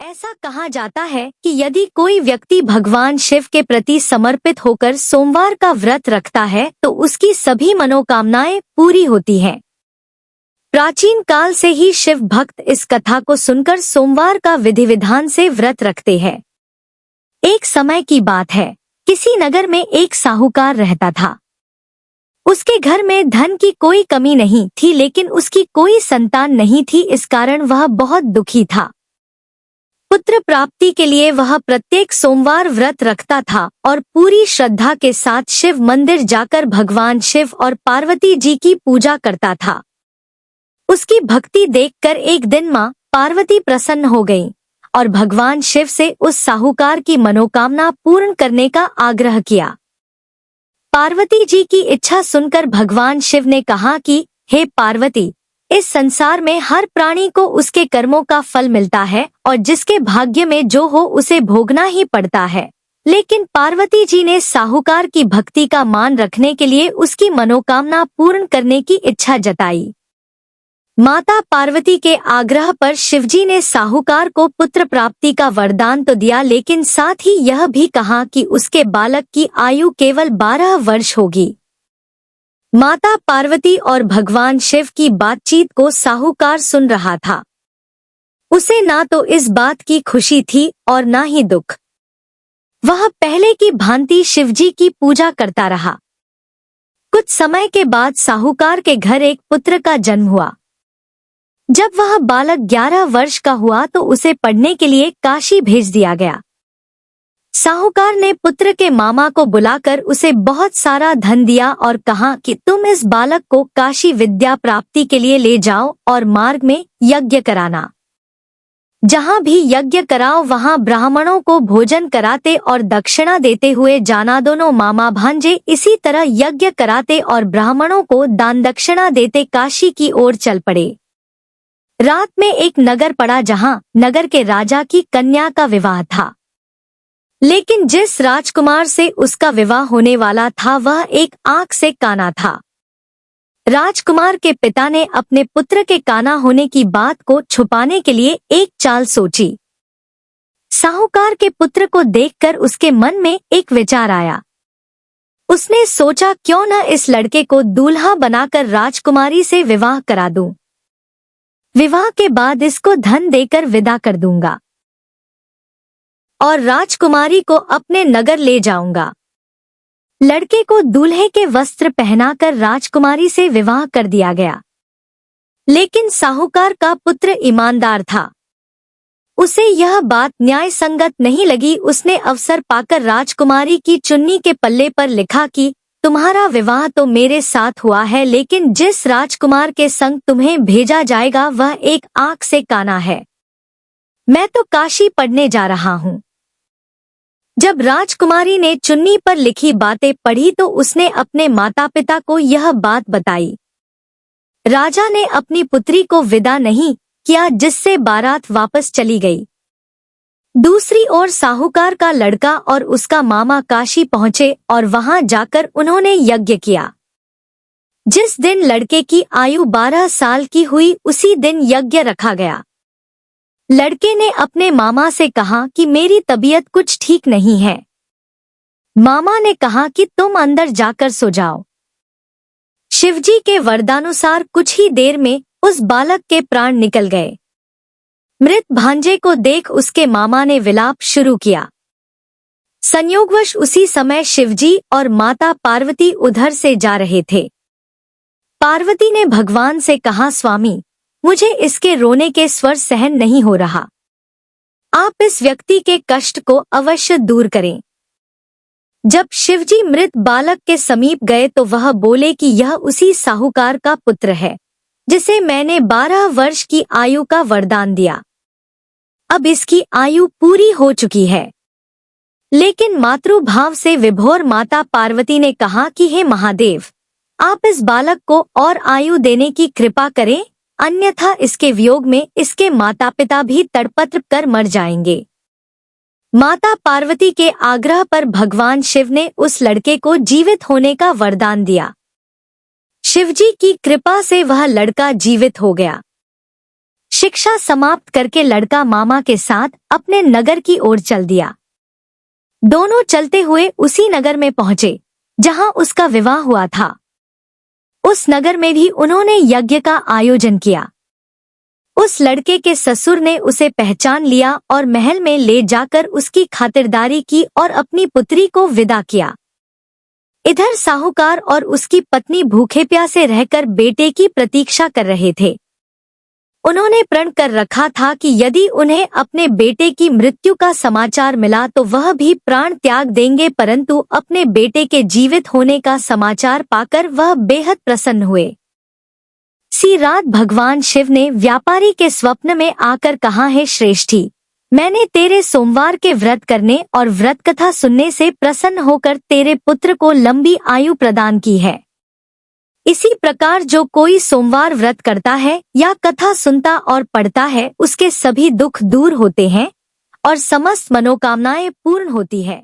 ऐसा कहा जाता है कि यदि कोई व्यक्ति भगवान शिव के प्रति समर्पित होकर सोमवार का व्रत रखता है तो उसकी सभी मनोकामनाएं पूरी होती हैं। प्राचीन काल से ही शिव भक्त इस कथा को सुनकर सोमवार का विधि विधान से व्रत रखते हैं। एक समय की बात है, किसी नगर में एक साहूकार रहता था। उसके घर में धन की कोई कमी नहीं थी, लेकिन उसकी कोई संतान नहीं थी। इस कारण वह बहुत दुखी था। पुत्र प्राप्ति के लिए वह प्रत्येक सोमवार व्रत रखता था और पूरी श्रद्धा के साथ शिव मंदिर जाकर भगवान शिव और पार्वती जी की पूजा करता था। उसकी भक्ति देखकर एक दिन मां पार्वती प्रसन्न हो गईं और भगवान शिव से उस साहूकार की मनोकामना पूर्ण करने का आग्रह किया। पार्वती जी की इच्छा सुनकर भगवान शिव ने कहा कि हे पार्वती, इस संसार में हर प्राणी को उसके कर्मों का फल मिलता है और जिसके भाग्य में जो हो उसे भोगना ही पड़ता है। लेकिन पार्वती जी ने साहूकार की भक्ति का मान रखने के लिए उसकी मनोकामना पूर्ण करने की इच्छा जताई। माता पार्वती के आग्रह पर शिवजी ने साहूकार को पुत्र प्राप्ति का वरदान तो दिया, लेकिन साथ ही यह भी कहा कि उसके बालक की आयु केवल 12 वर्ष होगी। माता पार्वती और भगवान शिव की बातचीत को साहूकार सुन रहा था। उसे ना तो इस बात की खुशी थी और ना ही दुख। वह पहले की भांति शिवजी की पूजा करता रहा। कुछ समय के बाद साहूकार के घर एक पुत्र का जन्म हुआ। जब वह बालक 11 वर्ष का हुआ तो उसे पढ़ने के लिए काशी भेज दिया गया। साहूकार ने पुत्र के मामा को बुलाकर उसे बहुत सारा धन दिया और कहा कि तुम इस बालक को काशी विद्या प्राप्ति के लिए ले जाओ और मार्ग में यज्ञ कराना। जहां भी यज्ञ कराओ वहां ब्राह्मणों को भोजन कराते और दक्षिणा देते हुए जाना। दोनों मामा भांजे इसी तरह यज्ञ कराते और ब्राह्मणों को दान दक्षिणा देते काशी की ओर चल पड़े। रात में एक नगर पड़ा जहां नगर के राजा की कन्या का विवाह था, लेकिन जिस राजकुमार से उसका विवाह होने वाला था वह एक आंख से काना था। राजकुमार के पिता ने अपने पुत्र के काना होने की बात को छुपाने के लिए एक चाल सोची। साहूकार के पुत्र को देखकर उसके मन में एक विचार आया। उसने सोचा, क्यों न इस लड़के को दूल्हा बनाकर राजकुमारी से विवाह करा दूं। विवाह के बाद इसको धन देकर विदा कर दूंगा और राजकुमारी को अपने नगर ले जाऊंगा। लड़के को दूल्हे के वस्त्र पहनाकर राजकुमारी से विवाह कर दिया गया। लेकिन साहूकार का पुत्र ईमानदार था। उसे यह बात न्याय संगत नहीं लगी। उसने अवसर पाकर राजकुमारी की चुन्नी के पल्ले पर लिखा कि तुम्हारा विवाह तो मेरे साथ हुआ है, लेकिन जिस राजकुमार के संग तुम्हें भेजा जाएगा वह एक आंख से काना है। मैं तो काशी पढ़ने जा रहा हूँ। जब राजकुमारी ने चुन्नी पर लिखी बातें पढ़ी तो उसने अपने माता पिता को यह बात बताई। राजा ने अपनी पुत्री को विदा नहीं किया, जिससे बारात वापस चली गई। दूसरी ओर साहूकार का लड़का और उसका मामा काशी पहुंचे और वहां जाकर उन्होंने यज्ञ किया। जिस दिन लड़के की आयु 12 साल की हुई उसी दिन यज्ञ रखा गया। लड़के ने अपने मामा से कहा कि मेरी तबीयत कुछ ठीक नहीं है। मामा ने कहा कि तुम अंदर जाकर सो जाओ। शिवजी के वरदानुसार कुछ ही देर में उस बालक के प्राण निकल गए। मृत भांजे को देख उसके मामा ने विलाप शुरू किया। संयोगवश उसी समय शिवजी और माता पार्वती उधर से जा रहे थे। पार्वती ने भगवान से कहा, स्वामी, मुझे इसके रोने के स्वर सहन नहीं हो रहा। आप इस व्यक्ति के कष्ट को अवश्य दूर करें। जब शिवजी मृत बालक के समीप गए तो वह बोले कि यह उसी साहूकार का पुत्र है जिसे मैंने 12 वर्ष की आयु का वरदान दिया। अब इसकी आयु पूरी हो चुकी है। लेकिन मातृभाव से विभोर माता पार्वती ने कहा कि हे महादेव, आप इस बालक को और आयु देने की कृपा करें, अन्यथा इसके वियोग में इसके माता पिता भी तड़पत्र कर मर जाएंगे। माता पार्वती के आग्रह पर भगवान शिव ने उस लड़के को जीवित होने का वरदान दिया। शिवजी की कृपा से वह लड़का जीवित हो गया। शिक्षा समाप्त करके लड़का मामा के साथ अपने नगर की ओर चल दिया। दोनों चलते हुए उसी नगर में पहुंचे जहां उसका विवाह हुआ था। उस नगर में भी उन्होंने यज्ञ का आयोजन किया। उस लड़के के ससुर ने उसे पहचान लिया और महल में ले जाकर उसकी खातिरदारी की और अपनी पुत्री को विदा किया। इधर साहूकार और उसकी पत्नी भूखे प्यासे रहकर बेटे की प्रतीक्षा कर रहे थे। उन्होंने प्रण कर रखा था कि यदि उन्हें अपने बेटे की मृत्यु का समाचार मिला तो वह भी प्राण त्याग देंगे, परंतु अपने बेटे के जीवित होने का समाचार पाकर वह बेहद प्रसन्न हुए। सी रात भगवान शिव ने व्यापारी के स्वप्न में आकर कहा, है श्रेष्ठी, मैंने तेरे सोमवार के व्रत करने और व्रत कथा सुनने से प्रसन्न होकर तेरे पुत्र को लंबी आयु प्रदान की है। इसी प्रकार जो कोई सोमवार व्रत करता है या कथा सुनता और पढ़ता है उसके सभी दुख दूर होते हैं और समस्त मनोकामनाएं पूर्ण होती है।